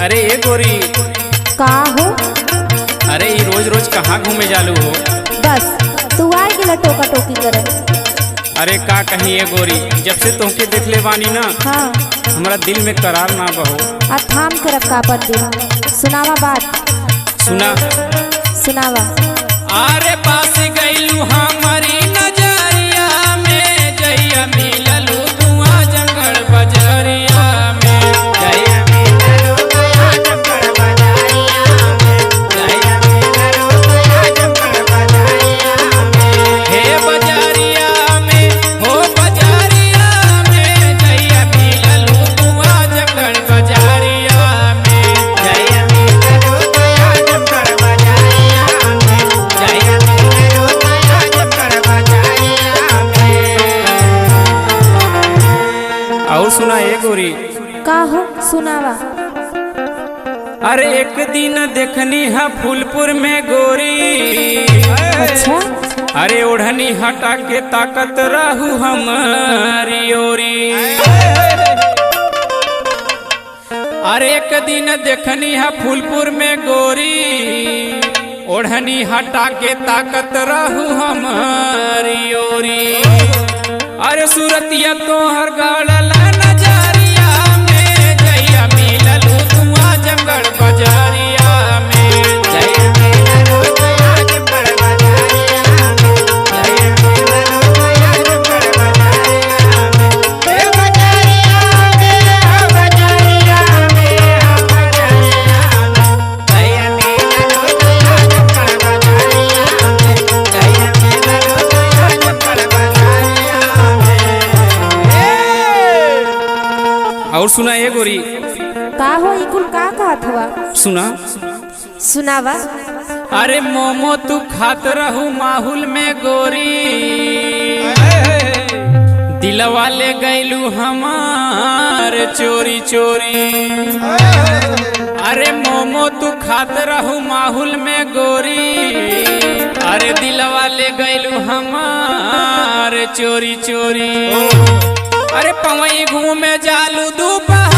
अरे ये गोरी, का हो? अरे ये रोज रोज कहाँ घूमे जालू हो? बस तू आए गिला टोका टोकी करे। अरे का कहीं ये गोरी, जब से तोहके देख ले बानी ना, हाँ हमारा दिल में करार ना बहो। आ थाम के रखा पर दिल सुनावा बात। सुना सुनावा। अरे पास गईलू हमारी नजरिया में, जइया मिललू धुआं जंगल बजरिया में, जइया मिललू धुआं जंगल बजरिया में, जइया मिललू धुआं जंगल बजरिया में, हे बजरिया में, हो बजरिया में, जइया मिललू धुआं जंगल बजरिया में, जइया मिललू धुआं जंगल बजरिया में, जइया मिललू धुआं जंगल बजरिया में। और सुना ए गोरी, का हो? सुनावा। अरे एक दिन देखनी है फूलपुर में गोरी, अच्छा अरे ओढ़नी हटा के ताकत रहू हमारी ओरी। अरे एक दिन देखनी है फूलपुर में गोरी, ओढ़नी हटा के ताकत रहू हमारी ओरी। अरे सूरतिया तोहर गड़ल नजरिया में, जइया मिललू धुआं जंगल बजरिया में, जइया मिललू धुआं जंगल बजरिया में, जइया मिललू धुआं जंगल बजरिया में, हे बजरिया में, हो बजरिया में, हो बजरिया में, जइया मिललू धुआं जंगल बजरिया में, जइया मिललू धुआं जंगल बजरिया में। और सुना ये गोरी, का हो? इकुल का कहत हुआ? सुना। सुनावा। अरे मोमो तू खात रहू माहुल में गोरी, दिलवा ले गईलू हमार चोरी चोरी। अरे मोमो तू खात रहू माहुल में गोरी, अरे दिलवा ले गईलू हमार चोरी चोरी। अरे पवई घूमे जालू दोपहर